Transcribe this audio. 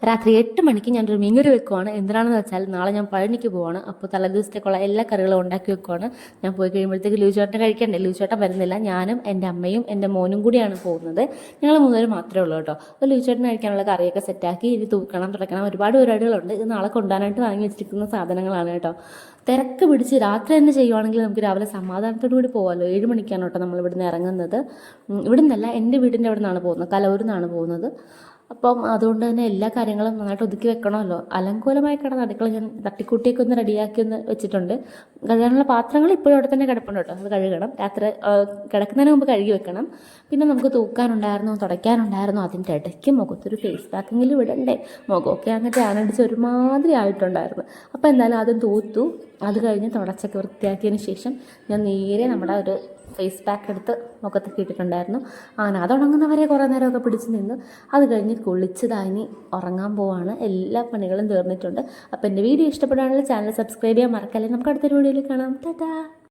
രാത്രി 8 മണിക്ക് ഞാനൊരു മീൻകറി വെക്കുവാണ്. എന്തിനാണെന്ന് വെച്ചാൽ നാളെ ഞാൻ പഴനിക്ക് പോവാണ്. അപ്പോൾ തലേദിവസത്തേക്കുള്ള എല്ലാ കറികളും ഉണ്ടാക്കി വെക്കുവാണ്. ഞാൻ പോയി കഴിയുമ്പോഴത്തേക്ക് ലൂചേട്ടൻ കഴിക്കണ്ടേ. ലൂചേട്ടൻ വരുന്നില്ല, ഞാനും എൻ്റെ അമ്മയും എൻ്റെ മോനും കൂടിയാണ് പോകുന്നത്. ഞങ്ങൾ മൂന്നുപേരും മാത്രമേ ഉള്ളൂ കേട്ടോ. അപ്പോൾ ലൂചേട്ടൻ കഴിക്കാനുള്ള കറിയൊക്കെ സെറ്റാക്കി ഇനി തൂക്കണം തുടക്കണം ഒരുപാട് പരിപാടികളുണ്ട്. ഇത് നാളെ കൊണ്ടുപോകാനായിട്ട് വാങ്ങി വെച്ചിരിക്കുന്ന സാധനങ്ങളാണ് കേട്ടോ. തിരക്ക് പിടിച്ച് രാത്രി തന്നെ ചെയ്യുവാണെങ്കിൽ നമുക്ക് രാവിലെ സമാധാനത്തോടു കൂടി പോകാമല്ലോ. 7 മണിക്കാണ് കേട്ടോ നമ്മൾ ഇവിടുന്ന് ഇറങ്ങുന്നത്. ഇവിടെ നിന്നല്ല, എൻ്റെ വീടിൻ്റെ അവിടെ നിന്നാണ് പോകുന്നത്, കലവൂരിൽ നിന്നാണ് പോകുന്നത്. അപ്പം അതുകൊണ്ട് തന്നെ എല്ലാ കാര്യങ്ങളും നന്നായിട്ട് ഒതുക്കി വെക്കണമല്ലോ. അലങ്കോലമായി കിടന്ന അടുക്കള ഞാൻ തട്ടിക്കൂട്ടിയൊക്കെ ഒന്ന് റെഡിയാക്കി ഒന്ന് വെച്ചിട്ടുണ്ട്. കഴുകാനുള്ള പാത്രങ്ങൾ ഇപ്പോഴും അവിടെ തന്നെ കിടപ്പുണ്ട് കേട്ടോ. അത് കഴുകണം. രാത്രി കിടക്കുന്നതിന് മുമ്പ് കഴുകി വെക്കണം. പിന്നെ നമുക്ക് തൂക്കാനുണ്ടായിരുന്നു, തുടയ്ക്കാനുണ്ടായിരുന്നു. അതിൻ്റെ ഇടയ്ക്ക് മുഖത്തൊരു ഫേസ് പാക്കെങ്കിലും ഇടണ്ടേ. മുഖമൊക്കെ അങ്ങോട്ട് ആനടിച്ച് ഒരുമാതിരി ആയിട്ടുണ്ടായിരുന്നു. അപ്പോൾ എന്തായാലും അതും തൂത്തു. അത് കഴിഞ്ഞ് തുടച്ചൊക്കെ വൃത്തിയാക്കിയതിന് ശേഷം ഞാൻ നേരെ നമ്മുടെ ഒരു ഫേസ് പാക്ക് എടുത്ത് മുഖത്തൊക്കെ ഇട്ടിട്ടുണ്ടായിരുന്നു. അങ്ങനെ അതുണങ്ങുന്നവരെ കുറേ നേരമൊക്കെ പിടിച്ച് നിന്ന് അത് കഴിഞ്ഞ് കുളിച്ചതായി ഉറങ്ങാൻ പോവാണ്. എല്ലാ പണികളും തീർന്നിട്ടുണ്ട്. അപ്പോൾ എൻ്റെ വീഡിയോ ഇഷ്ടപ്പെടുകയാണെങ്കിൽ ചാനൽ സബ്സ്ക്രൈബ് ചെയ്യാൻ മറക്കല്ലേ. നമുക്ക് അടുത്തൊരു വീഡിയോയിൽ കാണാം. ടാറ്റാ.